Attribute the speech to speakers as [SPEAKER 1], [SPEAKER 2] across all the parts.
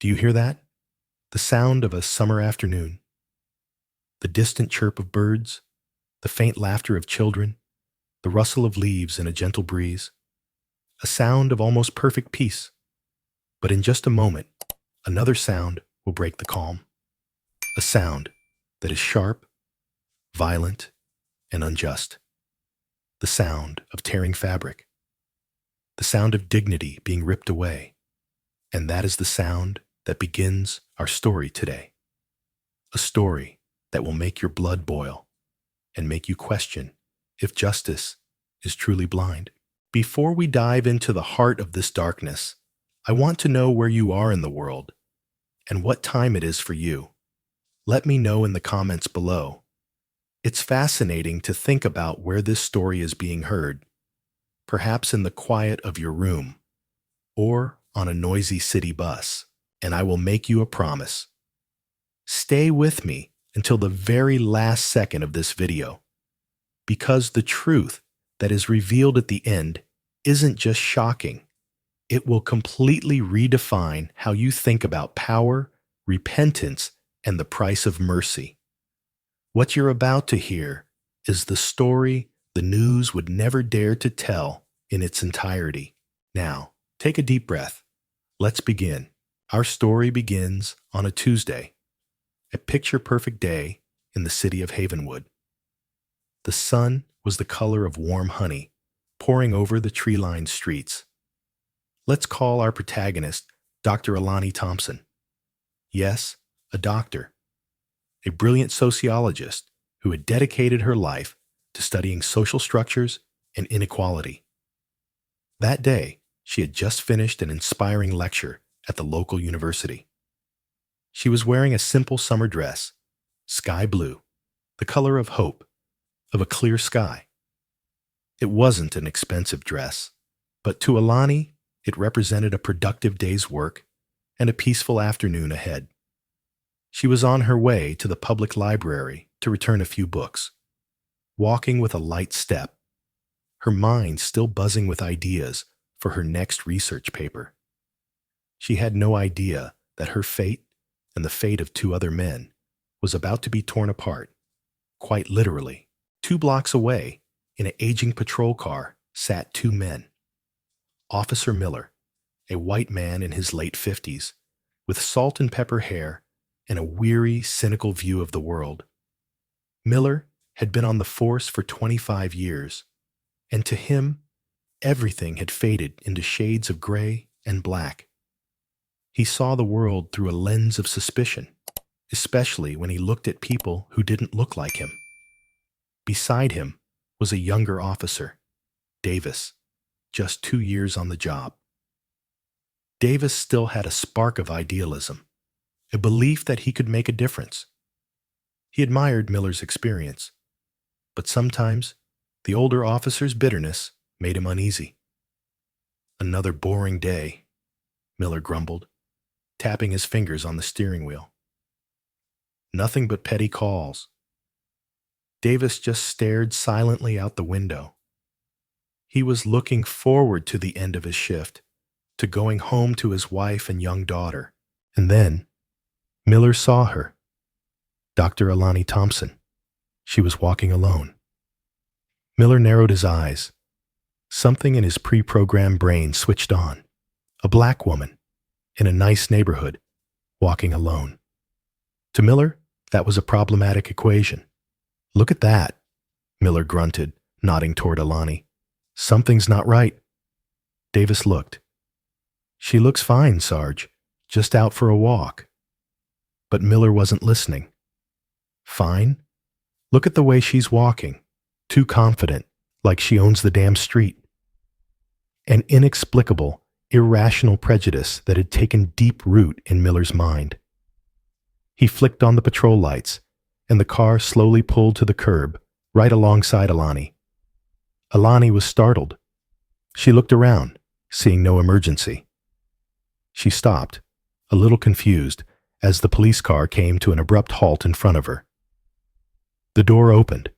[SPEAKER 1] Do you hear that? The sound of a summer afternoon. The distant chirp of birds, the faint laughter of children, the rustle of leaves in a gentle breeze. A sound of almost perfect peace. But in just a moment, another sound will break the calm. A sound that is sharp, violent, and unjust. The sound of tearing fabric. The sound of dignity being ripped away. And that is the sound that begins our story today. A story that will make your blood boil and make you question if justice is truly blind. Before we dive into the heart of this darkness, I want to know where you are in the world and what time it is for you. Let me know in the comments below. It's fascinating to think about where this story is being heard, perhaps in the quiet of your room or on a noisy city bus. And I will make you a promise. Stay with me until the very last second of this video, because the truth that is revealed at the end isn't just shocking. It will completely redefine how you think about power, repentance, and the price of mercy. What you're about to hear is the story the news would never dare to tell in its entirety. Now, take a deep breath. Let's begin. Our story begins on a Tuesday, a picture-perfect day in the city of Havenwood. The sun was the color of warm honey, pouring over the tree-lined streets. Let's call our protagonist Dr. Alani Thompson. Yes, a doctor, a brilliant sociologist who had dedicated her life to studying social structures and inequality. That day, she had just finished an inspiring lecture at the local university. She was wearing a simple summer dress, sky blue, the color of hope, of a clear sky. It wasn't an expensive dress, but to Alani, it represented a productive day's work and a peaceful afternoon ahead. She was on her way to the public library to return a few books, walking with a light step, her mind still buzzing with ideas for her next research paper. She had no idea that her fate and the fate of two other men was about to be torn apart, quite literally. 2 blocks away, in an aging patrol car, sat 2 men. Officer Miller, a white man in his late 50s, with salt and pepper hair and a weary, cynical view of the world. Miller had been on the force for 25 years, and to him, everything had faded into shades of gray and black. He saw the world through a lens of suspicion, especially when he looked at people who didn't look like him. Beside him was a younger officer, Davis, just 2 years on the job. Davis still had a spark of idealism, a belief that he could make a difference. He admired Miller's experience, but sometimes the older officer's bitterness made him uneasy. "Another boring day," Miller grumbled, tapping his fingers on the steering wheel. "Nothing but petty calls." Davis just stared silently out the window. He was looking forward to the end of his shift, to going home to his wife and young daughter. And then, Miller saw her, Dr. Alani Thompson. She was walking alone. Miller narrowed his eyes. Something in his pre-programmed brain switched on. A black woman, in a nice neighborhood, walking alone. To Miller, that was a problematic equation. "Look at that," Miller grunted, nodding toward Alani. "Something's not right." Davis looked. "She looks fine, Sarge. Just out for a walk." But Miller wasn't listening. "Fine? Look at the way she's walking. Too confident, like she owns the damn street." An inexplicable, irrational prejudice that had taken deep root in Miller's mind. He flicked on the patrol lights, and the car slowly pulled to the curb, right alongside Alani. Alani was startled. She looked around, seeing no emergency. She stopped, a little confused, as the police car came to an abrupt halt in front of her. The door opened.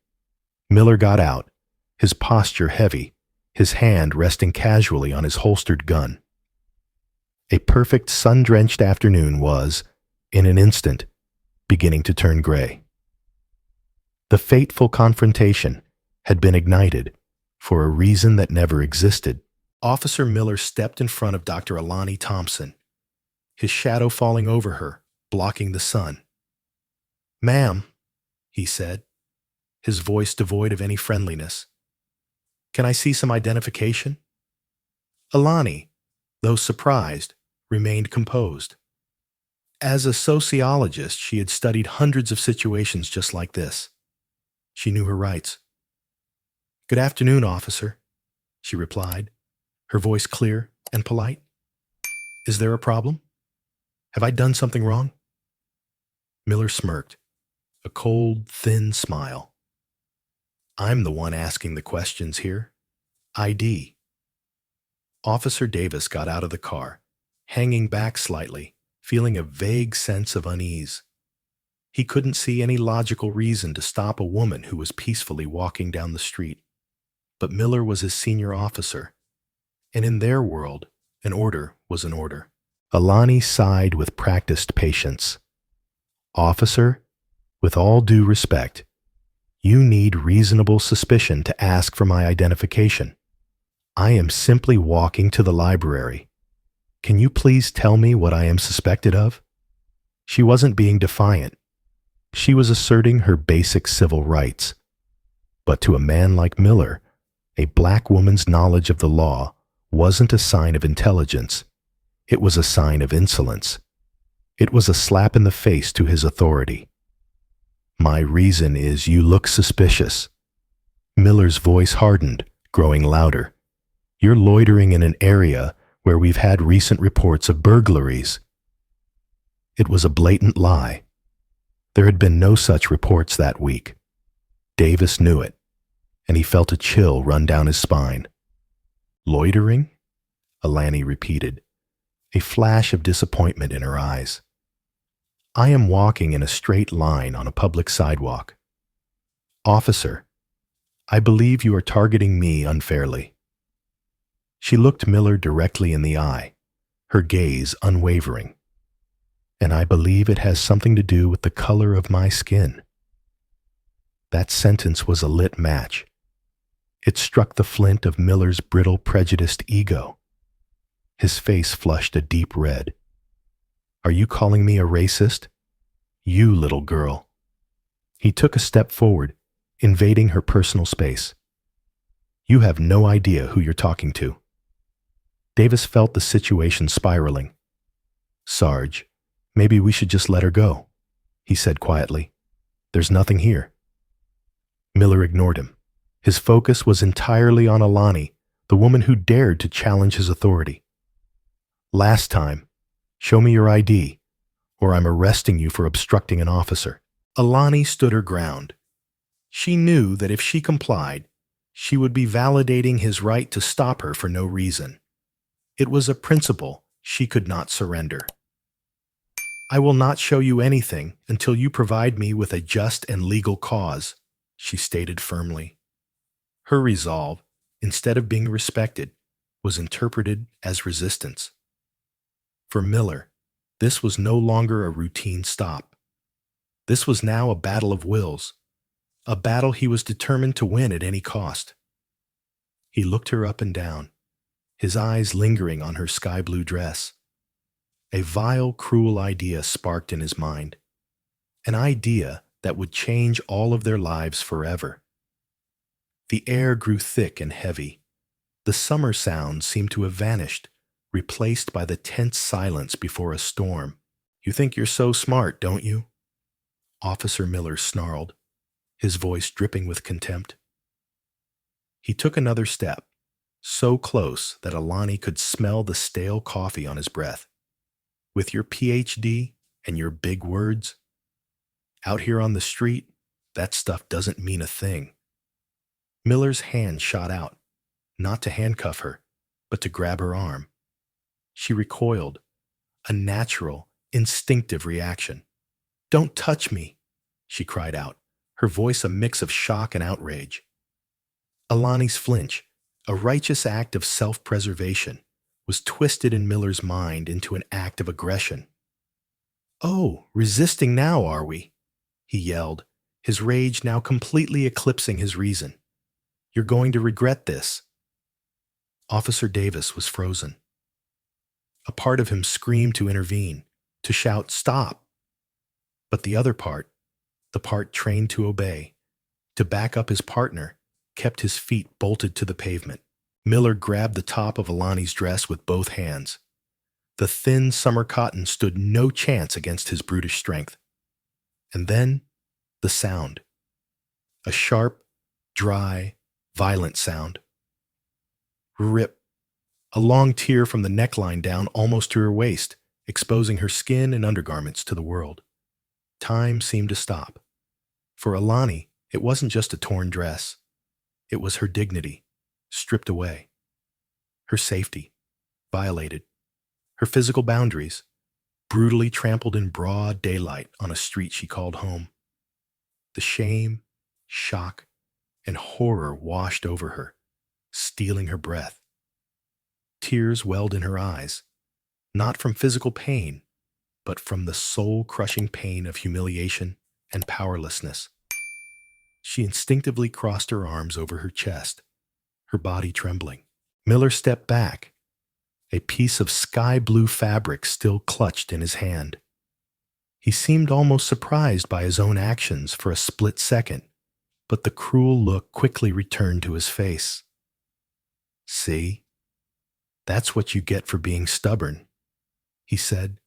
[SPEAKER 1] Miller got out, his posture heavy, his hand resting casually on his holstered gun. A perfect sun-drenched afternoon was, in an instant, beginning to turn gray. The fateful confrontation had been ignited for a reason that never existed. Officer Miller stepped in front of Dr. Alani Thompson, his shadow falling over her, blocking the sun. "Ma'am," he said, his voice devoid of any friendliness, "can I see some identification?" Alani, though surprised, remained composed. As a sociologist, she had studied hundreds of situations just like this. She knew her rights. "Good afternoon, officer," she replied, her voice clear and polite. "Is there a problem? Have I done something wrong?" Miller smirked, a cold, thin smile. "I'm the one asking the questions here. ID." Officer Davis got out of the car, hanging back slightly, feeling a vague sense of unease. He couldn't see any logical reason to stop a woman who was peacefully walking down the street. But Miller was his senior officer, and in their world, an order was an order. Alani sighed with practiced patience. "Officer, with all due respect, you need reasonable suspicion to ask for my identification. I am simply walking to the library. Can you please tell me what I am suspected of?" She wasn't being defiant. She was asserting her basic civil rights. But to a man like Miller, a black woman's knowledge of the law wasn't a sign of intelligence. It was a sign of insolence. It was a slap in the face to his authority. "My reason is you look suspicious." Miller's voice hardened, growing louder. "You're loitering in an area where we've had recent reports of burglaries." It was a blatant lie. There had been no such reports that week. Davis knew it, and he felt a chill run down his spine. "Loitering?" Alani repeated, a flash of disappointment in her eyes. "I am walking in a straight line on a public sidewalk. Officer, I believe you are targeting me unfairly." She looked Miller directly in the eye, her gaze unwavering. "And I believe it has something to do with the color of my skin." That sentence was a lit match. It struck the flint of Miller's brittle, prejudiced ego. His face flushed a deep red. "Are you calling me a racist? You little girl." He took a step forward, invading her personal space. "You have no idea who you're talking to." Davis felt the situation spiraling. "Sarge, maybe we should just let her go," he said quietly. "There's nothing here." Miller ignored him. His focus was entirely on Alani, the woman who dared to challenge his authority. "Last time, show me your ID, or I'm arresting you for obstructing an officer." Alani stood her ground. She knew that if she complied, she would be validating his right to stop her for no reason. It was a principle she could not surrender. "I will not show you anything until you provide me with a just and legal cause," she stated firmly. Her resolve, instead of being respected, was interpreted as resistance. For Miller, this was no longer a routine stop. This was now a battle of wills, a battle he was determined to win at any cost. He looked her up and down, his eyes lingering on her sky-blue dress. A vile, cruel idea sparked in his mind, an idea that would change all of their lives forever. The air grew thick and heavy. The summer sounds seemed to have vanished, replaced by the tense silence before a storm. "You think you're so smart, don't you?" Officer Miller snarled, his voice dripping with contempt. He took another step, so close that Alani could smell the stale coffee on his breath. "With your PhD and your big words? Out here on the street, that stuff doesn't mean a thing." Miller's hand shot out, not to handcuff her, but to grab her arm. She recoiled, a natural, instinctive reaction. "Don't touch me," she cried out, her voice a mix of shock and outrage. Alani's flinch, a righteous act of self-preservation, was twisted in Miller's mind into an act of aggression. "Oh, resisting now, are we?" he yelled, his rage now completely eclipsing his reason. "You're going to regret this." Officer Davis was frozen. A part of him screamed to intervene, to shout, "Stop!" But the other part, the part trained to obey, to back up his partner, kept his feet bolted to the pavement. Miller grabbed the top of Alani's dress with both hands. The thin summer cotton stood no chance against his brutish strength. And then, the sound. A sharp, dry, violent sound. Rip. A long tear from the neckline down almost to her waist, exposing her skin and undergarments to the world. Time seemed to stop. For Alani, it wasn't just a torn dress. It was her dignity, stripped away. Her safety, violated. Her physical boundaries, brutally trampled in broad daylight on a street she called home. The shame, shock, and horror washed over her, stealing her breath. Tears welled in her eyes, not from physical pain, but from the soul-crushing pain of humiliation and powerlessness. She instinctively crossed her arms over her chest, her body trembling. Miller stepped back, a piece of sky-blue fabric still clutched in his hand. He seemed almost surprised by his own actions for a split second, but the cruel look quickly returned to his face. "See? That's what you get for being stubborn," he said,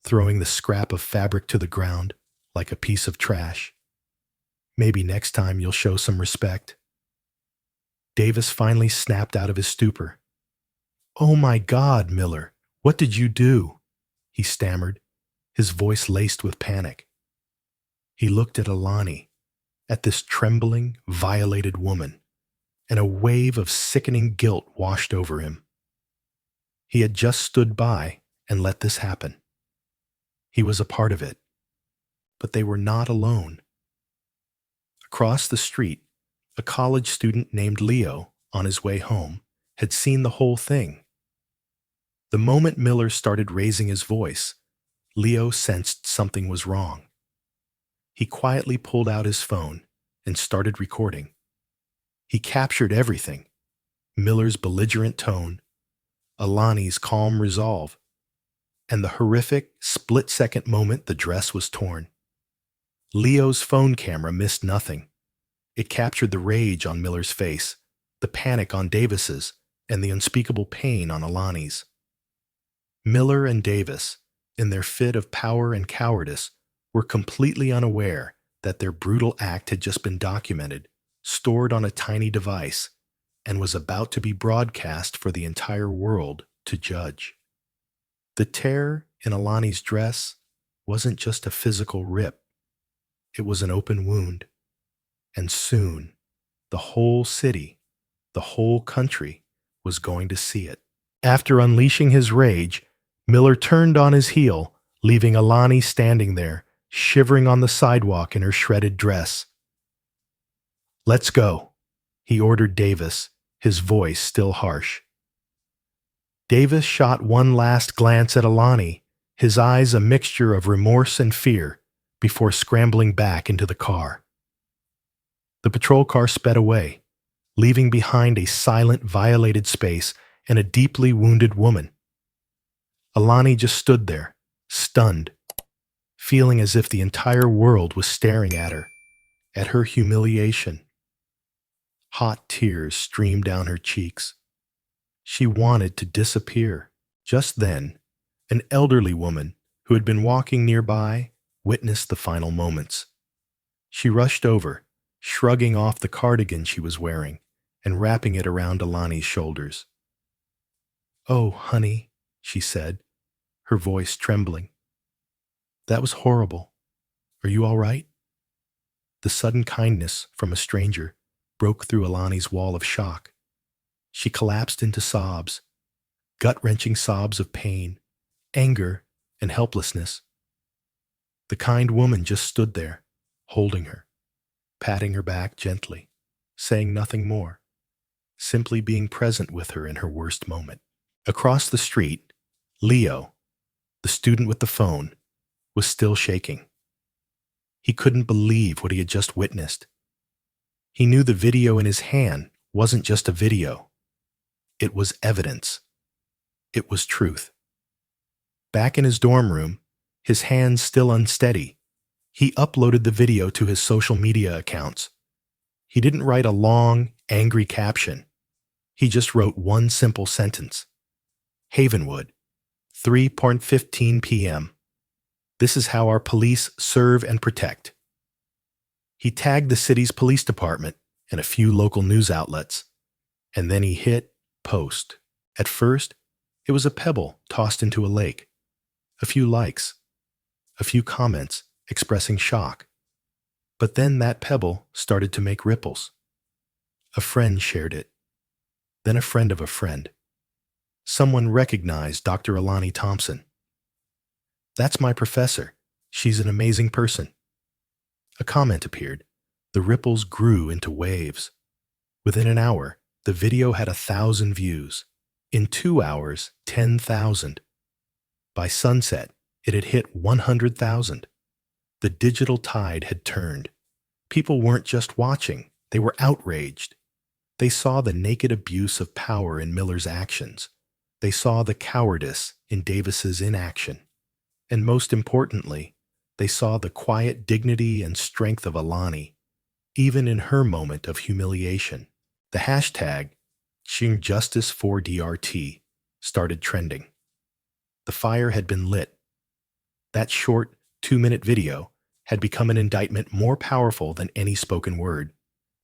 [SPEAKER 1] throwing the scrap of fabric to the ground like a piece of trash. "Maybe next time you'll show some respect." Davis finally snapped out of his stupor. "Oh my God, Miller, what did you do?" he stammered, his voice laced with panic. He looked at Alani, at this trembling, violated woman, and a wave of sickening guilt washed over him. He had just stood by and let this happen. He was a part of it. But they were not alone. Across the street, a college student named Leo, on his way home, had seen the whole thing. The moment Miller started raising his voice, Leo sensed something was wrong. He quietly pulled out his phone and started recording. He captured everything: Miller's belligerent tone, Alani's calm resolve, and the horrific, split-second moment the dress was torn. Leo's phone camera missed nothing. It captured the rage on Miller's face, the panic on Davis's, and the unspeakable pain on Alani's. Miller and Davis, in their fit of power and cowardice, were completely unaware that their brutal act had just been documented, stored on a tiny device, and was about to be broadcast for the entire world to judge. The tear in Alani's dress wasn't just a physical rip. It was an open wound. And soon, the whole city, the whole country, was going to see it. After unleashing his rage, Miller turned on his heel, leaving Alani standing there, shivering on the sidewalk in her shredded dress. "Let's go," he ordered Davis, his voice still harsh. Davis shot one last glance at Alani, his eyes a mixture of remorse and fear, before scrambling back into the car. The patrol car sped away, leaving behind a silent, violated space and a deeply wounded woman. Alani just stood there, stunned, feeling as if the entire world was staring at her humiliation. Hot tears streamed down her cheeks. She wanted to disappear. Just then, an elderly woman who had been walking nearby witnessed the final moments. She rushed over, shrugging off the cardigan she was wearing and wrapping it around Alani's shoulders. "Oh, honey," she said, her voice trembling. "That was horrible. Are you all right?" The sudden kindness from a stranger broke through Alani's wall of shock. She collapsed into sobs, gut-wrenching sobs of pain, anger, and helplessness. The kind woman just stood there, holding her, patting her back gently, saying nothing more, simply being present with her in her worst moment. Across the street, Leo, the student with the phone, was still shaking. He couldn't believe what he had just witnessed. He knew the video in his hand wasn't just a video. It was evidence. It was truth. Back in his dorm room, his hands still unsteady, he uploaded the video to his social media accounts. He didn't write a long, angry caption. He just wrote one simple sentence. Havenwood, 3:15 p.m. This is how our police serve and protect. He tagged the city's police department and a few local news outlets, and then he hit post. At first, it was a pebble tossed into a lake. A few likes, a few comments expressing shock. But then that pebble started to make ripples. A friend shared it, then a friend of a friend. Someone recognized Dr. Alani Thompson. That's my professor. She's an amazing person. A comment appeared. The ripples grew into waves. Within an hour, the video had 1,000 views. In 2 hours, 10,000. By sunset, it had hit 100,000. The digital tide had turned. People weren't just watching, they were outraged. They saw the naked abuse of power in Miller's actions. They saw the cowardice in Davis's inaction. And most importantly, they saw the quiet dignity and strength of Alani, even in her moment of humiliation. The hashtag #CheerJustice4DRT started trending. The fire had been lit. That short, 2-minute video had become an indictment more powerful than any spoken word.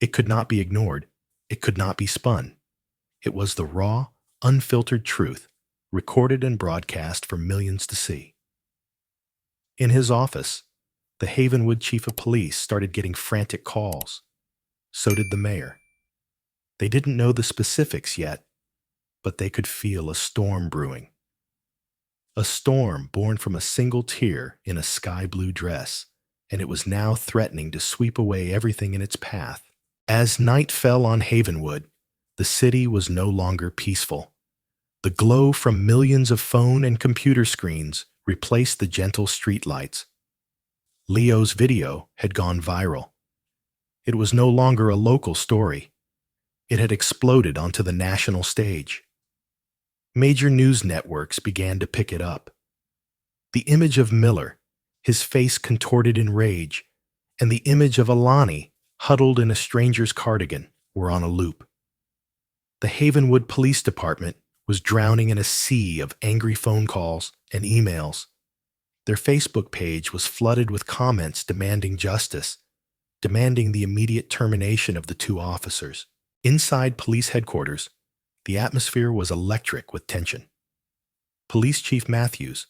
[SPEAKER 1] It could not be ignored. It could not be spun. It was the raw, unfiltered truth, recorded and broadcast for millions to see. In his office, the Havenwood chief of police started getting frantic calls. So did the mayor. They didn't know the specifics yet, but they could feel a storm brewing. A storm born from a single tear in a sky-blue dress, and it was now threatening to sweep away everything in its path. As night fell on Havenwood, the city was no longer peaceful. The glow from millions of phone and computer screens replaced the gentle streetlights. Leo's video had gone viral. It was no longer a local story. It had exploded onto the national stage. Major news networks began to pick it up. The image of Miller, his face contorted in rage, and the image of Alani, huddled in a stranger's cardigan, were on a loop. The Havenwood Police Department was drowning in a sea of angry phone calls and emails. Their Facebook page was flooded with comments demanding justice, demanding the immediate termination of the 2 officers. Inside police headquarters, the atmosphere was electric with tension. Police Chief Matthews,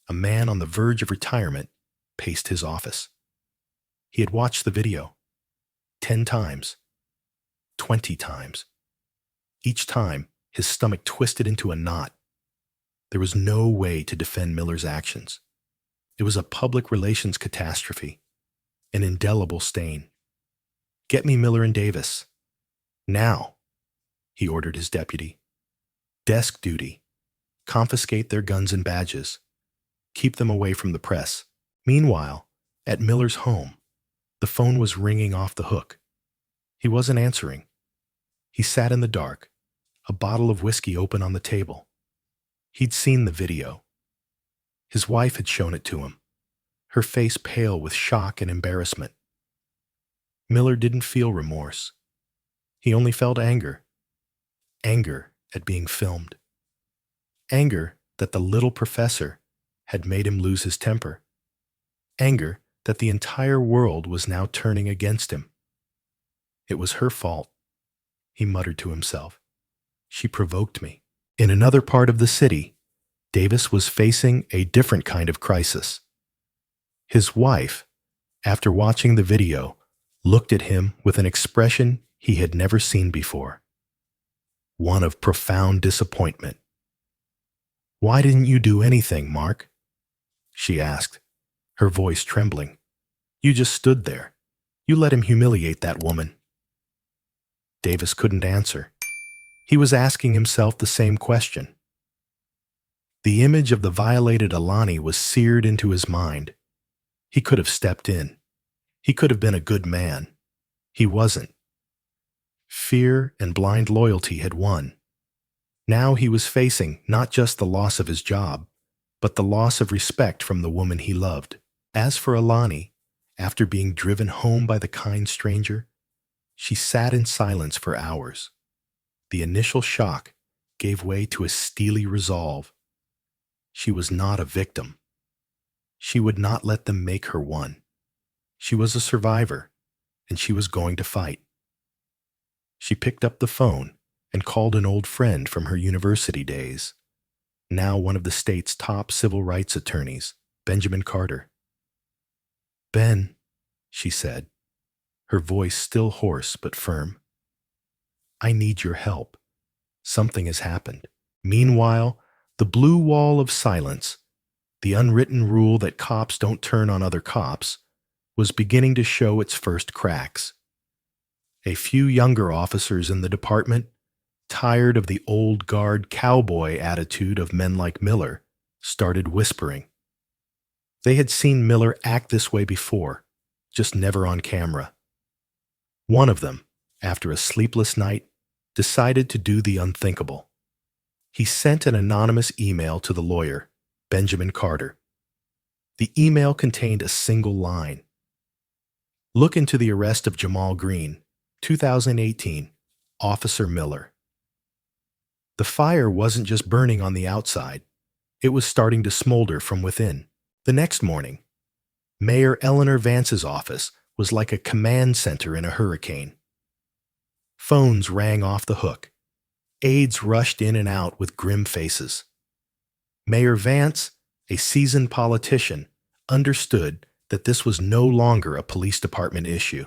[SPEAKER 1] a man on the verge of retirement, paced his office. He had watched the video 10 times, 20 times. Each time, his stomach twisted into a knot. There was no way to defend Miller's actions. It was a public relations catastrophe, an indelible stain. Get me Miller and Davis. Now, he ordered his deputy. Desk duty. Confiscate their guns and badges. Keep them away from the press. Meanwhile, at Miller's home, the phone was ringing off the hook. He wasn't answering. He sat in the dark, a bottle of whiskey open on the table. He'd seen the video. His wife had shown it to him, her face pale with shock and embarrassment. Miller didn't feel remorse. He only felt anger. Anger at being filmed. Anger that the little professor had made him lose his temper. Anger that the entire world was now turning against him. It was her fault, he muttered to himself. She provoked me. In another part of the city, Davis was facing a different kind of crisis. His wife, after watching the video, looked at him with an expression he had never seen before. One of profound disappointment. "Why didn't you do anything, Mark?" she asked, her voice trembling. "You just stood there. You let him humiliate that woman." Davis couldn't answer. He was asking himself the same question. The image of the violated Alani was seared into his mind. He could have stepped in. He could have been a good man. He wasn't. Fear and blind loyalty had won. Now he was facing not just the loss of his job, but the loss of respect from the woman he loved. As for Alani, after being driven home by the kind stranger, she sat in silence for hours. The initial shock gave way to a steely resolve. She was not a victim. She would not let them make her one. She was a survivor, and she was going to fight. She picked up the phone and called an old friend from her university days, now one of the state's top civil rights attorneys, Benjamin Carter. "Ben," she said, her voice still hoarse but firm, "I need your help. Something has happened." Meanwhile, the blue wall of silence, the unwritten rule that cops don't turn on other cops, was beginning to show its first cracks. A few younger officers in the department, tired of the old guard cowboy attitude of men like Miller, started whispering. They had seen Miller act this way before, just never on camera. One of them, after a sleepless night, decided to do the unthinkable. He sent an anonymous email to the lawyer, Benjamin Carter. The email contained a single line. "Look into the arrest of Jamal Green, 2018, Officer Miller." The fire wasn't just burning on the outside. It was starting to smolder from within. The next morning, Mayor Eleanor Vance's office was like a command center in a hurricane. Phones rang off the hook. Aides rushed in and out with grim faces. Mayor Vance, a seasoned politician, understood that this was no longer a police department issue.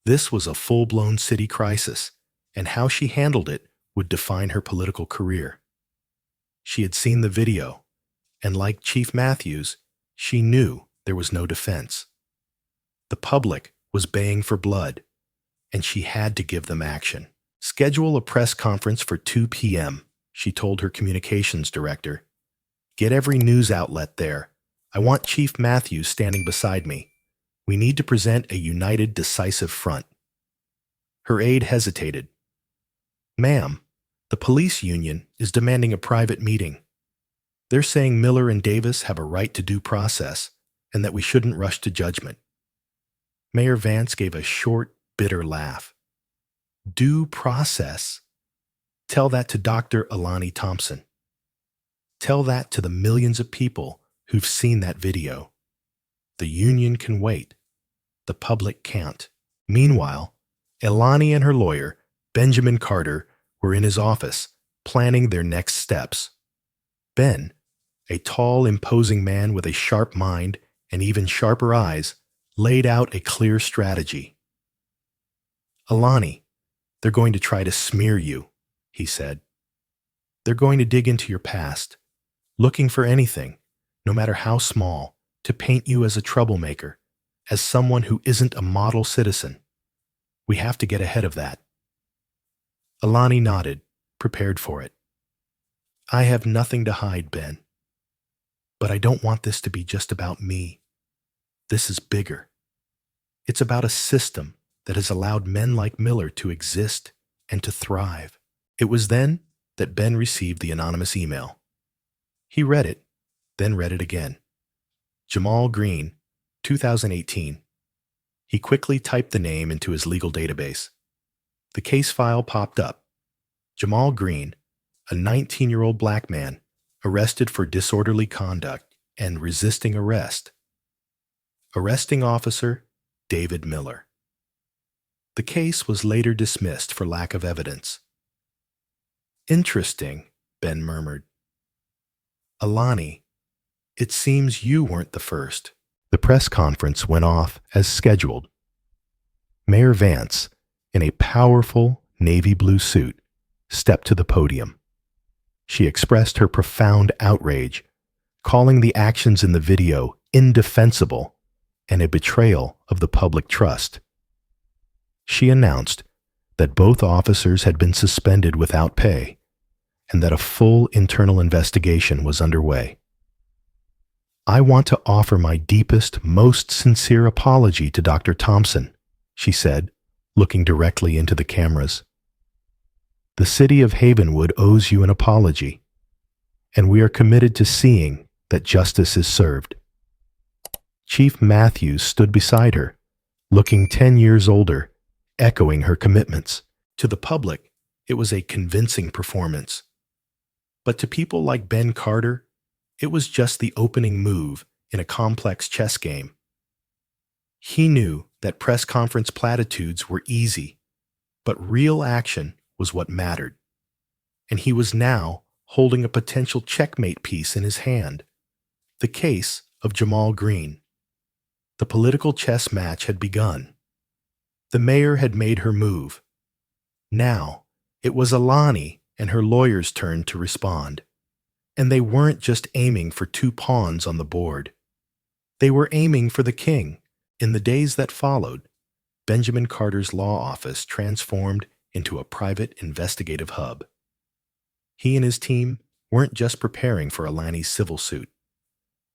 [SPEAKER 1] This was a full-blown city crisis, and how she handled it would define her political career. She had seen the video, and like Chief Matthews, she knew there was no defense. The public was baying for blood, and she had to give them action. "Schedule a press conference for 2 p.m., she told her communications director. "Get every news outlet there. I want Chief Matthews standing beside me. We need to present a united, decisive front." Her aide hesitated. "Ma'am, the police union is demanding a private meeting. They're saying Miller and Davis have a right to due process and that we shouldn't rush to judgment." Mayor Vance gave a short, bitter laugh. "Due process? Tell that to Dr. Alani Thompson. Tell that to the millions of people who've seen that video. The union can wait. The public can't." Meanwhile, Alani and her lawyer, Benjamin Carter, were in his office, planning their next steps. Ben, a tall, imposing man with a sharp mind and even sharper eyes, laid out a clear strategy. "Alani, they're going to try to smear you," he said. "They're going to dig into your past, looking for anything, no matter how small, to paint you as a troublemaker, as someone who isn't a model citizen. We have to get ahead of that." Alani nodded, prepared for it. "I have nothing to hide, Ben. But I don't want this to be just about me. This is bigger. It's about a system that has allowed men like Miller to exist and to thrive." It was then that Ben received the anonymous email. He read it, then read it again. Jamal Green, 2018. He quickly typed the name into his legal database. The case file popped up. Jamal Green, a 19-year-old black man, arrested for disorderly conduct and resisting arrest. Arresting officer, David Miller. The case was later dismissed for lack of evidence. "Interesting," Ben murmured. "Alani, it seems you weren't the first." The press conference went off as scheduled. Mayor Vance, in a powerful navy blue suit, stepped to the podium. She expressed her profound outrage, calling the actions in the video indefensible and a betrayal of the public trust. She announced that both officers had been suspended without pay, and that a full internal investigation was underway. "I want to offer my deepest, most sincere apology to Dr. Thompson," she said, looking directly into the cameras. "The city of Havenwood owes you an apology, and we are committed to seeing that justice is served." Chief Matthews stood beside her, looking 10 years older, echoing her commitments. To the public, it was a convincing performance. But to people like Ben Carter, it was just the opening move in a complex chess game. He knew that press conference platitudes were easy, but real action was what mattered. And he was now holding a potential checkmate piece in his hand, the case of Jamal Green. The political chess match had begun. The mayor had made her move. Now, it was Alani and her lawyer's turn to respond. And they weren't just aiming for 2 pawns on the board. They were aiming for the king. In the days that followed, Benjamin Carter's law office transformed into a private investigative hub. He and his team weren't just preparing for Alani's civil suit.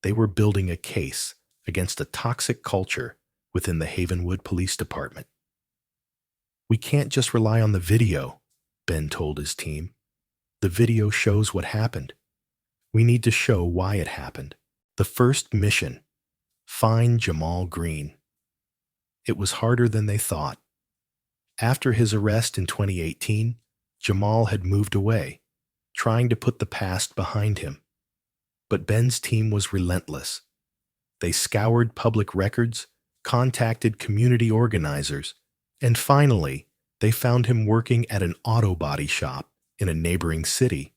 [SPEAKER 1] They were building a case against a toxic culture within the Havenwood Police Department. "We can't just rely on the video," Ben told his team. "The video shows what happened. We need to show why it happened." The first mission: find Jamal Green. It was harder than they thought. After his arrest in 2018, Jamal had moved away, trying to put the past behind him. But Ben's team was relentless. They scoured public records, contacted community organizers, and finally, they found him working at an auto body shop in a neighboring city.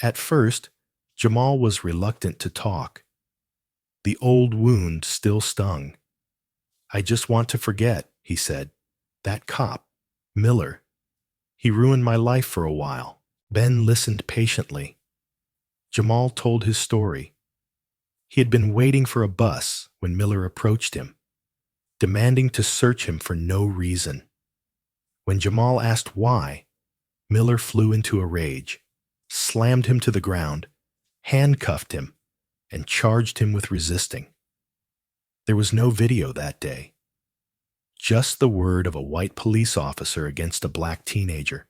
[SPEAKER 1] At first, Jamal was reluctant to talk. The old wound still stung. "I just want to forget," he said. "That cop, Miller. He ruined my life for a while." Ben listened patiently. Jamal told his story. He had been waiting for a bus when Miller approached him, demanding to search him for no reason. When Jamal asked why, Miller flew into a rage, slammed him to the ground, handcuffed him, and charged him with resisting. There was no video that day, just the word of a white police officer against a black teenager.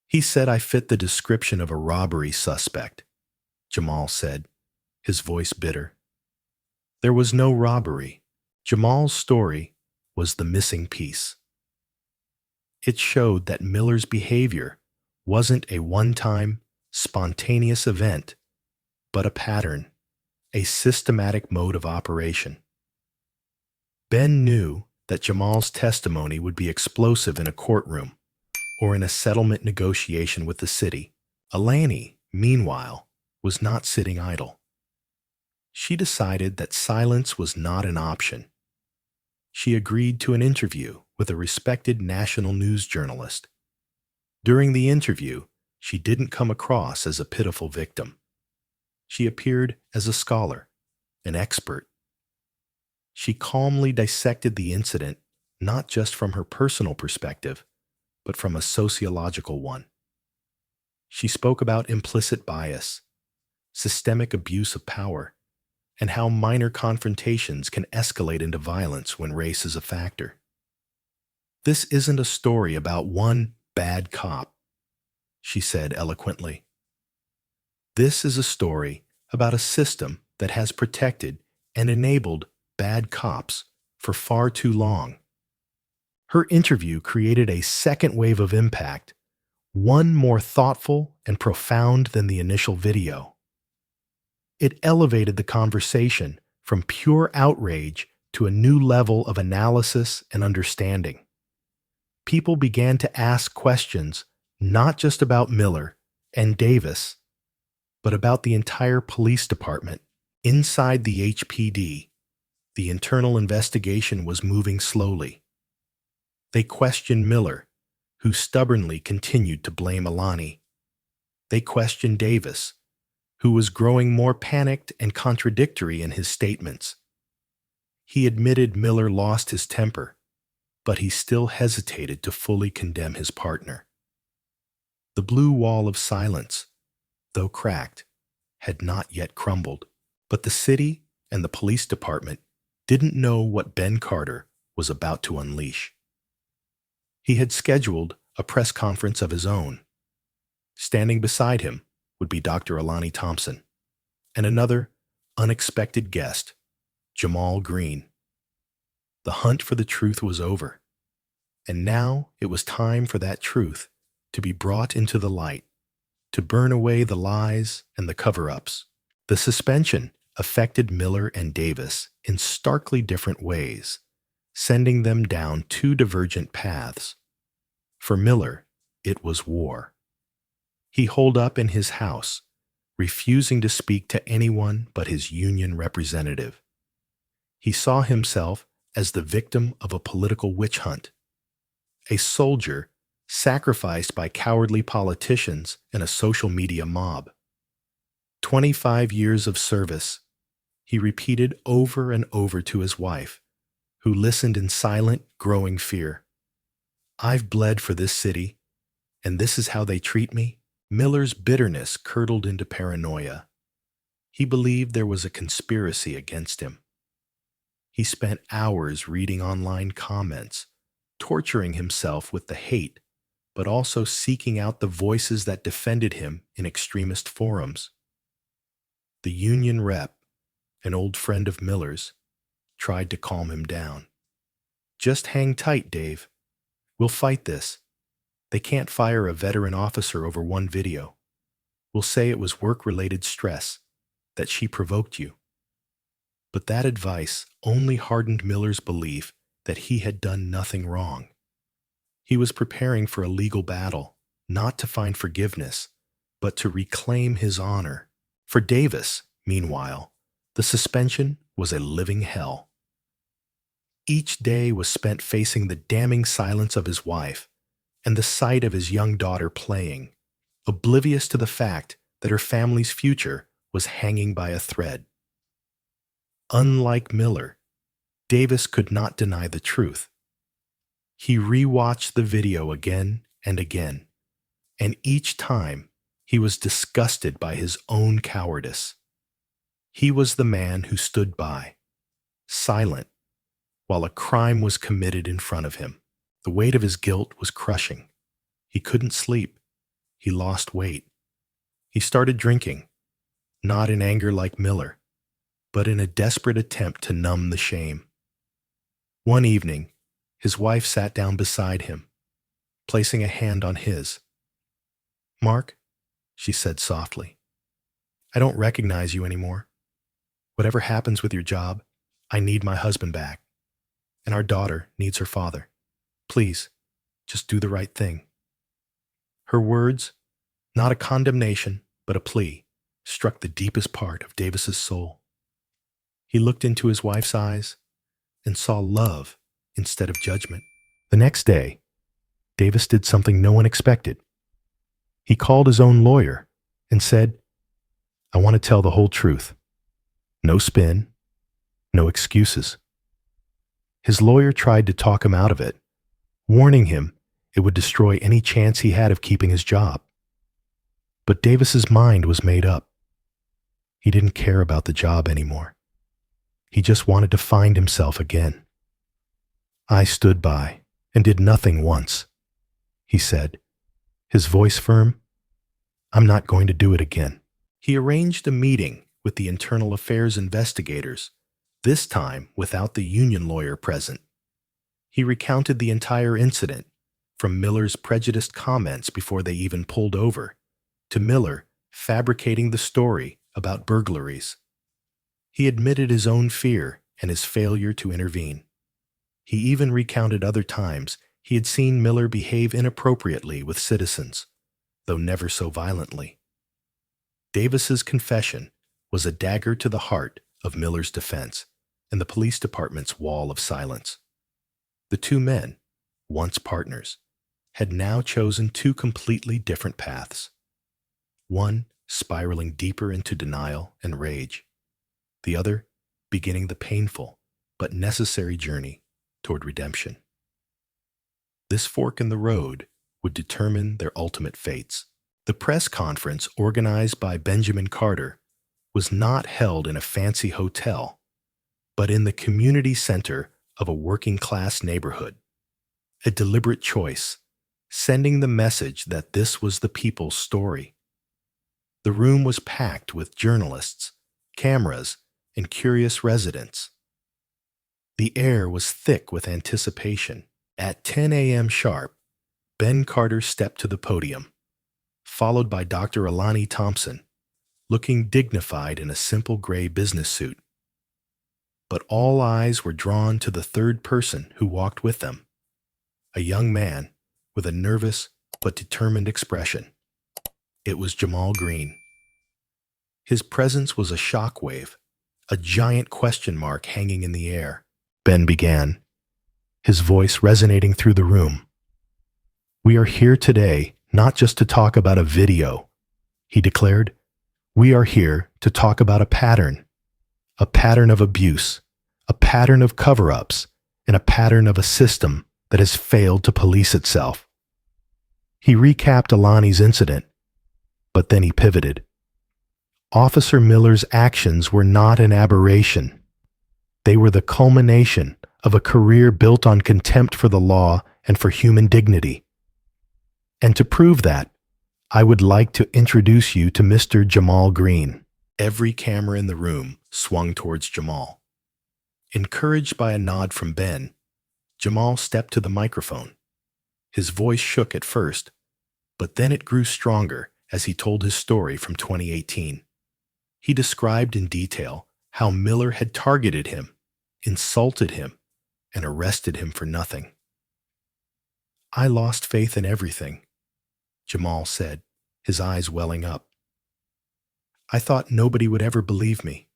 [SPEAKER 1] "He said I fit the description of a robbery suspect," Jamal said, his voice bitter. There was no robbery. Jamal's story was the missing piece. It showed that Miller's behavior wasn't a one-time, spontaneous event, but a pattern, a systematic mode of operation. Ben knew that Jamal's testimony would be explosive in a courtroom or in a settlement negotiation with the city. Alani, meanwhile, was not sitting idle. She decided that silence was not an option. She agreed to an interview with a respected national news journalist. During the interview, she didn't come across as a pitiful victim. She appeared as a scholar, an expert. She calmly dissected the incident not just from her personal perspective, but from a sociological one. She spoke about implicit bias, systemic abuse of power, and how minor confrontations can escalate into violence when race is a factor. "This isn't a story about one bad cop," she said eloquently. "This is a story about a system that has protected and enabled bad cops for far too long." Her interview created a second wave of impact, one more thoughtful and profound than the initial video. It elevated the conversation from pure outrage to a new level of analysis and understanding. People began to ask questions not just about Miller and Davis, but about the entire police department. Inside the HPD, the internal investigation was moving slowly. They questioned Miller, who stubbornly continued to blame Alani. They questioned Davis, who was growing more panicked and contradictory in his statements. He admitted Miller lost his temper, but he still hesitated to fully condemn his partner. The blue wall of silence, though cracked, had not yet crumbled. But the city and the police department didn't know what Ben Carter was about to unleash. He had scheduled a press conference of his own. Standing beside him would be Dr. Alani Thompson and another unexpected guest, Jamal Green. The hunt for the truth was over, and now it was time for that truth to be brought into the light, to burn away the lies and the cover-ups. The suspension affected Miller and Davis in starkly different ways, sending them down two divergent paths. For Miller, it was war. He holed up in his house, refusing to speak to anyone but his union representative. He saw himself as the victim of a political witch hunt, a soldier sacrificed by cowardly politicians and a social media mob. 25 years of service, he repeated over and over to his wife, who listened in silent, growing fear. I've bled for this city, and this is how they treat me. Miller's bitterness curdled into paranoia. He believed there was a conspiracy against him. He spent hours reading online comments, torturing himself with the hate, but also seeking out the voices that defended him in extremist forums. The union rep, an old friend of Miller's, tried to calm him down. Just hang tight, Dave. We'll fight this. They can't fire a veteran officer over one video. We'll say it was work-related stress, that she provoked you. But that advice only hardened Miller's belief that he had done nothing wrong. He was preparing for a legal battle, not to find forgiveness, but to reclaim his honor. For Davis, meanwhile, the suspension was a living hell. Each day was spent facing the damning silence of his wife and the sight of his young daughter playing, oblivious to the fact that her family's future was hanging by a thread. Unlike Miller, Davis could not deny the truth. He rewatched the video again and again, and each time he was disgusted by his own cowardice. He was the man who stood by, silent, while a crime was committed in front of him. The weight of his guilt was crushing. He couldn't sleep. He lost weight. He started drinking, not in anger like Miller, but in a desperate attempt to numb the shame. One evening, his wife sat down beside him, placing a hand on his. "Mark," she said softly, "I don't recognize you anymore. Whatever happens with your job, I need my husband back, and our daughter needs her father. Please, just do the right thing." Her words, not a condemnation, but a plea, struck the deepest part of Davis's soul. He looked into his wife's eyes and saw love instead of judgment. The next day, Davis did something no one expected. He called his own lawyer and said, "I want to tell the whole truth. No spin, no excuses." His lawyer tried to talk him out of it, warning him it would destroy any chance he had of keeping his job. But Davis's mind was made up. He didn't care about the job anymore. He just wanted to find himself again. "I stood by and did nothing once," he said, his voice firm. "I'm not going to do it again." He arranged a meeting with the internal affairs investigators, this time without the union lawyer present. He recounted the entire incident, from Miller's prejudiced comments before they even pulled over, to Miller fabricating the story about burglaries. He admitted his own fear and his failure to intervene. He even recounted other times he had seen Miller behave inappropriately with citizens, though never so violently. Davis's confession was a dagger to the heart of Miller's defense and the police department's wall of silence. The two men, once partners, had now chosen two completely different paths. One spiraling deeper into denial and rage, the other beginning the painful but necessary journey toward redemption. This fork in the road would determine their ultimate fates. The press conference organized by Benjamin Carter was not held in a fancy hotel, but in the community center of a working-class neighborhood. A deliberate choice, sending the message that this was the people's story. The room was packed with journalists, cameras, and curious residents. The air was thick with anticipation. At 10 a.m. sharp, Ben Carter stepped to the podium, followed by Dr. Alani Thompson, looking dignified in a simple gray business suit. But all eyes were drawn to the third person who walked with them, a young man with a nervous but determined expression. It was Jamal Green. His presence was a shockwave, a giant question mark hanging in the air. Ben began, his voice resonating through the room. "We are here today not just to talk about a video," he declared. "We are here to talk about a pattern of abuse, a pattern of cover-ups, and a pattern of a system that has failed to police itself." He recapped Alani's incident, but then he pivoted. Officer Miller's actions were not an aberration. They were the culmination of a career built on contempt for the law and for human dignity. And to prove that, I would like to introduce you to Mr. Jamal Green. Every camera in the room swung towards Jamal. Encouraged by a nod from Ben, Jamal stepped to the microphone. His voice shook at first, but then it grew stronger as he told his story from 2018. He described in detail how Miller had targeted him, insulted him, and arrested him for nothing. "I lost faith in everything," Jamal said, his eyes welling up. "I thought nobody would ever believe me.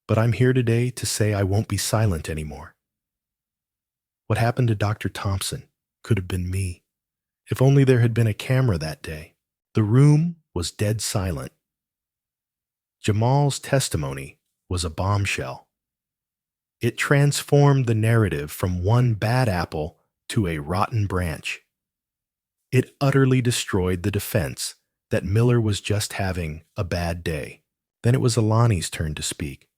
[SPEAKER 1] But I'm here today to say I won't be silent anymore. What happened to Dr. Thompson could have been me, if only there had been a camera that day." The room was dead silent. Jamal's testimony was a bombshell. It transformed the narrative from one bad apple to a rotten branch. It utterly destroyed the defense that Miller was just having a bad day. Then it was Alani's turn to speak.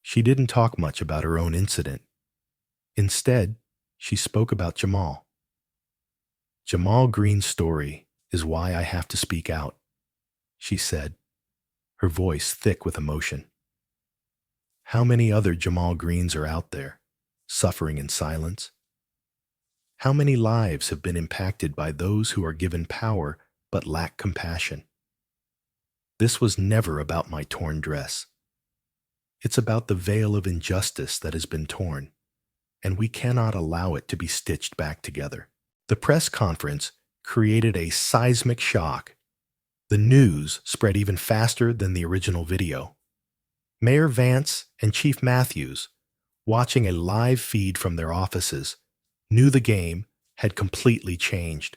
[SPEAKER 1] She didn't talk much about her own incident. Instead, she spoke about Jamal. "Jamal Green's story is why I have to speak out," she said, her voice thick with emotion. How many other Jamal Greens are out there, suffering in silence? How many lives have been impacted by those who are given power but lack compassion? This was never about my torn dress. It's about the veil of injustice that has been torn, and we cannot allow it to be stitched back together. The press conference created a seismic shock. The news spread even faster than the original video. Mayor Vance and Chief Matthews, watching a live feed from their offices, knew the game had completely changed.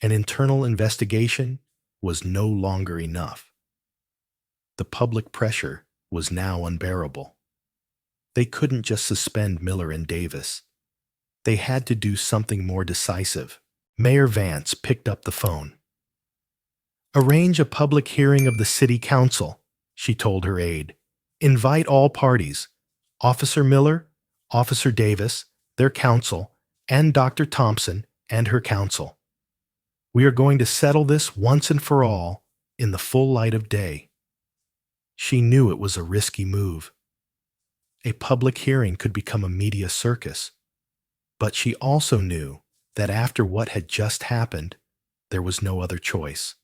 [SPEAKER 1] An internal investigation was no longer enough. The public pressure was now unbearable. They couldn't just suspend Miller and Davis. They had to do something more decisive. Mayor Vance picked up the phone. "Arrange a public hearing of the city council," she told her aide. "Invite all parties, Officer Miller, Officer Davis, their counsel, and Dr. Thompson and her counsel. We are going to settle this once and for all in the full light of day." She knew it was a risky move. A public hearing could become a media circus. But she also knew that after what had just happened, there was no other choice.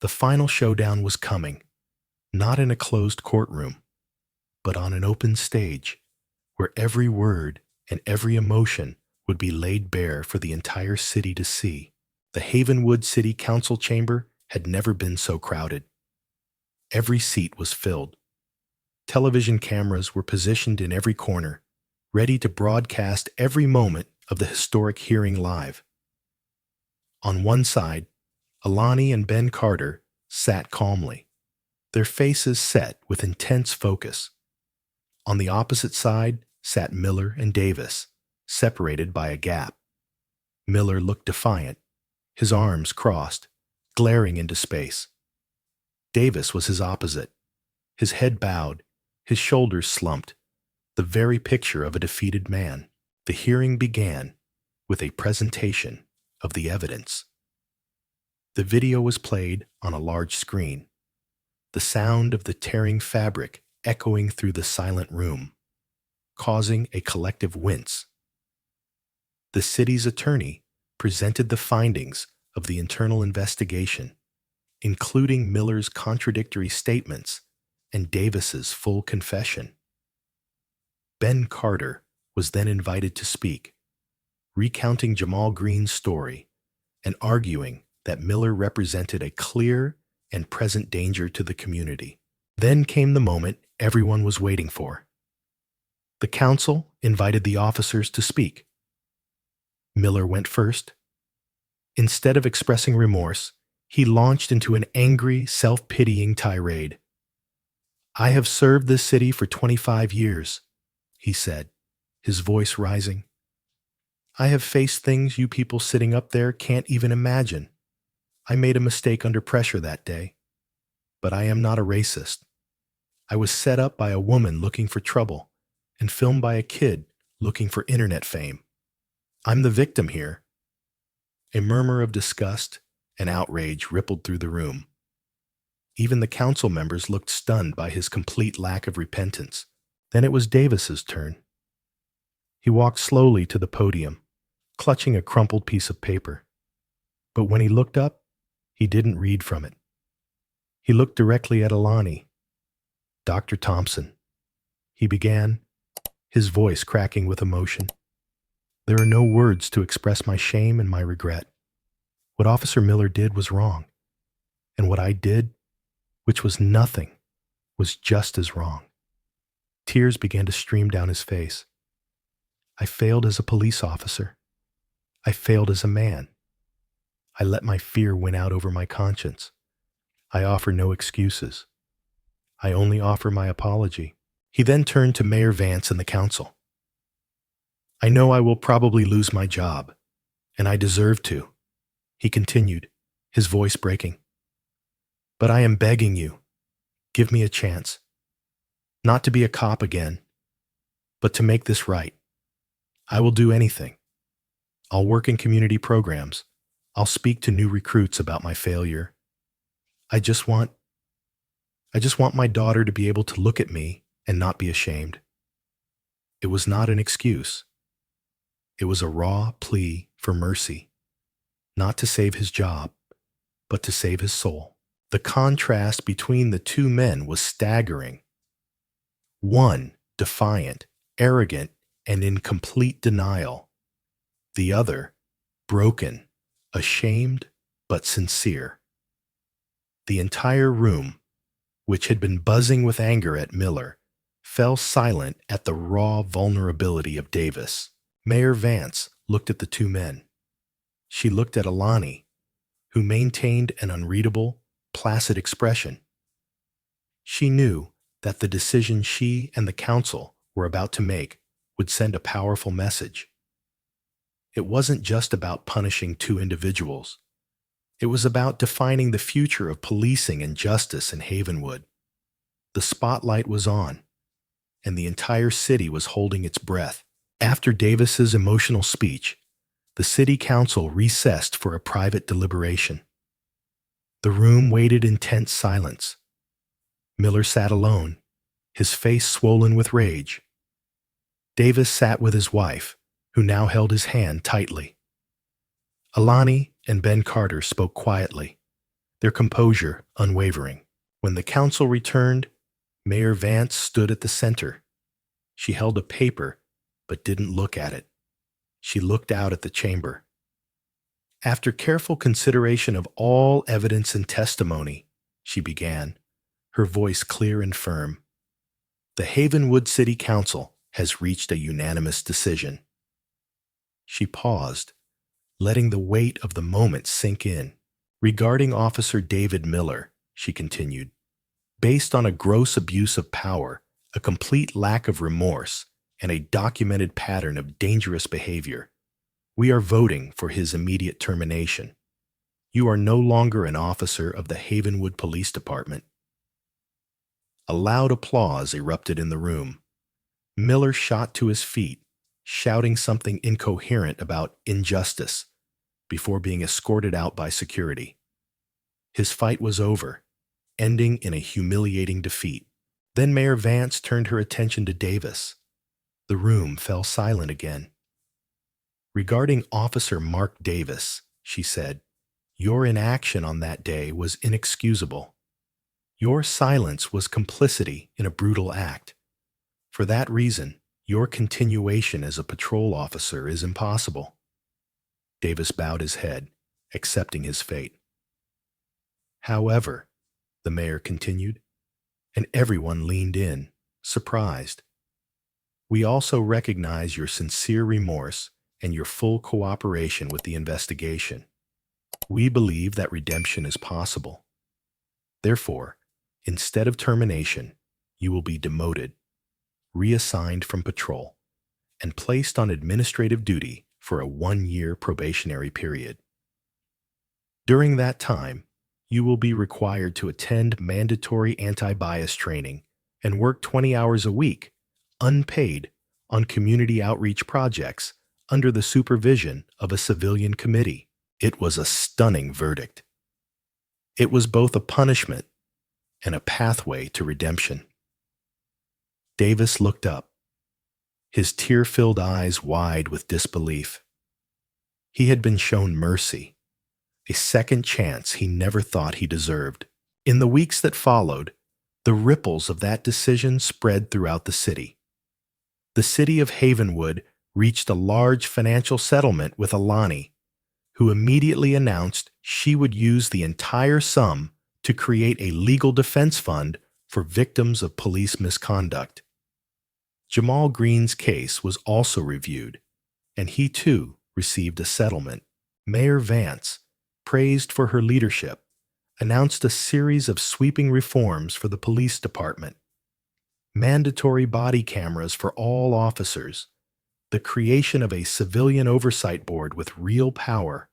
[SPEAKER 1] The final showdown was coming, not in a closed courtroom, but on an open stage, where every word and every emotion would be laid bare for the entire city to see. The Havenwood City Council chamber had never been so crowded. Every seat was filled. Television cameras were positioned in every corner, ready to broadcast every moment of the historic hearing live. On one side, Alani and Ben Carter sat calmly, their faces set with intense focus. On the opposite side sat Miller and Davis, separated by a gap. Miller looked defiant, his arms crossed, glaring into space. Davis was his opposite, his head bowed, his shoulders slumped, the very picture of a defeated man. The hearing began with a presentation of the evidence. The video was played on a large screen, the sound of the tearing fabric echoing through the silent room, causing a collective wince. The city's attorney presented the findings of the internal investigation, including Miller's contradictory statements and Davis's full confession. Ben Carter was then invited to speak, recounting Jamal Green's story and arguing that Miller represented a clear and present danger to the community. Then came the moment everyone was waiting for. The counsel invited the officers to speak. Miller went first. Instead of expressing remorse, he launched into an angry, self-pitying tirade. "I have served this city for 25 years, he said, his voice rising. "I have faced things you people sitting up there can't even imagine. I made a mistake under pressure that day. But I am not a racist. I was set up by a woman looking for trouble and filmed by a kid looking for internet fame. I'm the victim here." A murmur of disgust and outrage rippled through the room. Even the council members looked stunned by his complete lack of repentance. Then it was Davis's turn. He walked slowly to the podium, clutching a crumpled piece of paper. But when he looked up, he didn't read from it. He looked directly at Alani. "Dr. Thompson," he began, his voice cracking with emotion. "There are no words to express my shame and my regret. What Officer Miller did was wrong, and what I did, which was nothing, was just as wrong." Tears began to stream down his face. "I failed as a police officer. I failed as a man. I let my fear win out over my conscience. I offer no excuses. I only offer my apology." He then turned to Mayor Vance and the council. "I know I will probably lose my job, and I deserve to," he continued, his voice breaking. "But I am begging you, give me a chance. Not to be a cop again, but to make this right. I will do anything. I'll work in community programs. I'll speak to new recruits about my failure. I just want my daughter to be able to look at me and not be ashamed." It was not an excuse. It was a raw plea for mercy, not to save his job, but to save his soul. The contrast between the two men was staggering. One, defiant, arrogant, and in complete denial. The other, broken, ashamed, but sincere. The entire room, which had been buzzing with anger at Miller, fell silent at the raw vulnerability of Davis. Mayor Vance looked at the two men. She looked at Alani, who maintained an unreadable, placid expression. She knew that the decision she and the council were about to make would send a powerful message. It wasn't just about punishing two individuals. It was about defining the future of policing and justice in Havenwood. The spotlight was on, and the entire city was holding its breath. After Davis's emotional speech, the city council recessed for a private deliberation. The room waited in tense silence. Miller sat alone, his face swollen with rage. Davis sat with his wife, who now held his hand tightly. Alani and Ben Carter spoke quietly, their composure unwavering. When the council returned, Mayor Vance stood at the center. She held a paper, but didn't look at it. She looked out at the chamber. "After careful consideration of all evidence and testimony," she began, her voice clear and firm, "the Havenwood City Council has reached a unanimous decision." She paused, letting the weight of the moment sink in. "Regarding Officer David Miller," she continued, "based on a gross abuse of power, a complete lack of remorse, and a documented pattern of dangerous behavior, We are voting for his immediate termination. You are no longer an officer of the Havenwood Police Department." A loud applause erupted in the room. Miller shot to his feet, shouting something incoherent about injustice before being escorted out by security. His fight was over, ending in a humiliating defeat. Then Mayor Vance turned her attention to Davis. The room fell silent again. "Regarding Officer Mark Davis," she said, "your inaction on that day was inexcusable. Your silence was complicity in a brutal act. For that reason, your continuation as a patrol officer is impossible." Davis bowed his head, accepting his fate. "However," the mayor continued, and everyone leaned in, surprised, "we also recognize your sincere remorse and your full cooperation with the investigation. We believe that redemption is possible. Therefore, instead of termination, you will be demoted, reassigned from patrol, and placed on administrative duty for a 1-year probationary period. During that time, you will be required to attend mandatory anti-bias training and work 20 hours a week, unpaid, on community outreach projects under the supervision of a civilian committee." It was a stunning verdict. It was both a punishment and a pathway to redemption. Davis looked up, his tear-filled eyes wide with disbelief. He had been shown mercy, a second chance he never thought he deserved. In the weeks that followed, the ripples of that decision spread throughout the city. The city of Havenwood reached a large financial settlement with Alani, who immediately announced she would use the entire sum to create a legal defense fund for victims of police misconduct. Jamal Green's case was also reviewed, and he too received a settlement. Mayor Vance, praised for her leadership, announced a series of sweeping reforms for the police department: mandatory body cameras for all officers, the creation of a civilian oversight board with real power,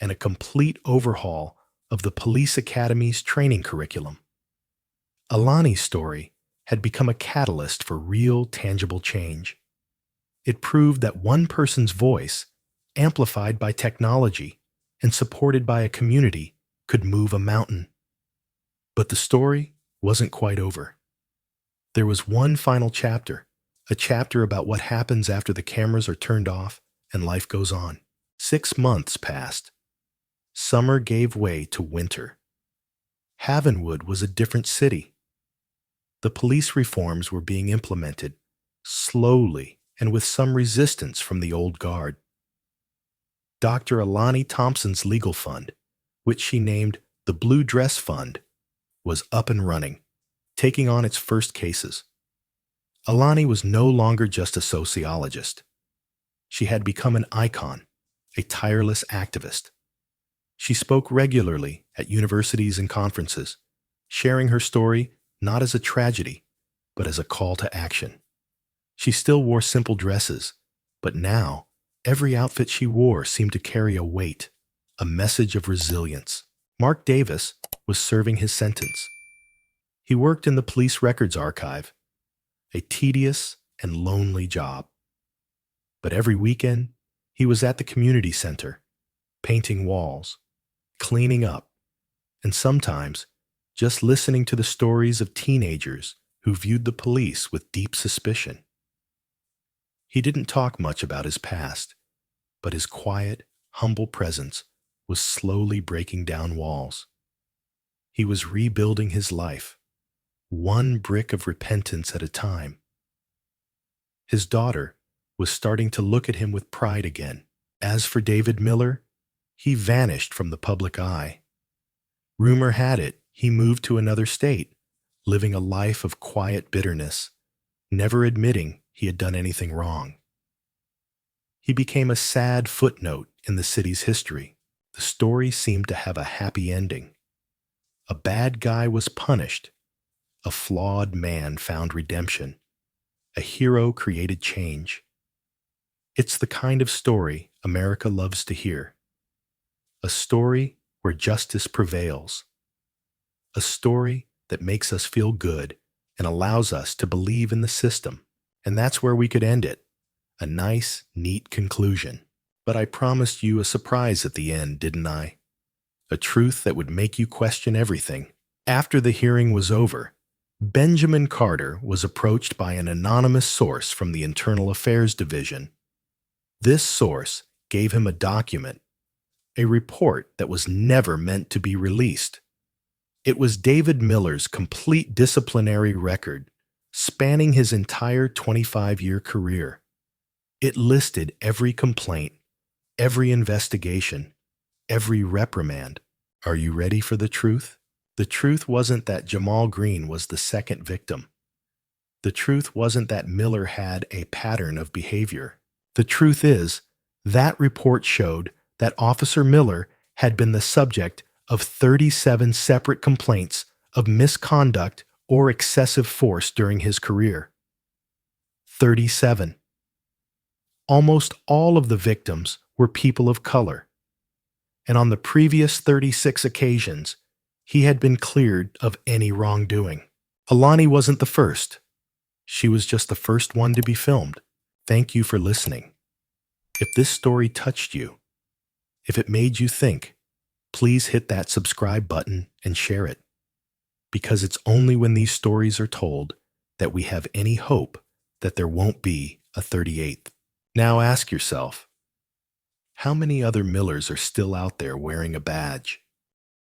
[SPEAKER 1] and a complete overhaul of the police academy's training curriculum. Alani's story had become a catalyst for real, tangible change. It proved that one person's voice, amplified by technology and supported by a community, could move a mountain. But the story wasn't quite over. There was one final chapter, a chapter about what happens after the cameras are turned off and life goes on. 6 months passed. Summer gave way to winter. Havenwood was a different city. The police reforms were being implemented, slowly and with some resistance from the old guard. Dr. Alani Thompson's legal fund, which she named the Blue Dress Fund, was up and running, taking on its first cases. Alani was no longer just a sociologist. She had become an icon, a tireless activist. She spoke regularly at universities and conferences, sharing her story not as a tragedy, but as a call to action. She still wore simple dresses, but now every outfit she wore seemed to carry a weight, a message of resilience. Mark Davis was serving his sentence. He worked in the police records archive, a tedious and lonely job. But every weekend, he was at the community center, painting walls, cleaning up, and sometimes just listening to the stories of teenagers who viewed the police with deep suspicion. He didn't talk much about his past, but his quiet, humble presence was slowly breaking down walls. He was rebuilding his life, one brick of repentance at a time. His daughter was starting to look at him with pride again. As for David Miller, he vanished from the public eye. Rumor had it he moved to another state, living a life of quiet bitterness, never admitting he had done anything wrong. He became a sad footnote in the city's history. The story seemed to have a happy ending. A bad guy was punished. A flawed man found redemption. A hero created change. It's the kind of story America loves to hear. A story where justice prevails. A story that makes us feel good and allows us to believe in the system. And that's where we could end it. A nice, neat conclusion. But I promised you a surprise at the end, didn't I? A truth that would make you question everything. After the hearing was over, Benjamin Carter was approached by an anonymous source from the Internal Affairs Division. This source gave him a document, a report that was never meant to be released. It was David Miller's complete disciplinary record, spanning his entire 25-year career. It listed every complaint, every investigation, every reprimand. Are you ready for the truth? The truth wasn't that Jamal Green was the second victim. The truth wasn't that Miller had a pattern of behavior. The truth is, that report showed that Officer Miller had been the subject of 37 separate complaints of misconduct or excessive force during his career. 37. Almost all of the victims were people of color. And on the previous 36 occasions, he had been cleared of any wrongdoing. Alani wasn't the first. She was just the first one to be filmed. Thank you for listening. If this story touched you, if it made you think, please hit that subscribe button and share it. Because it's only when these stories are told that we have any hope that there won't be a 38th. Now ask yourself, how many other Millers are still out there wearing a badge?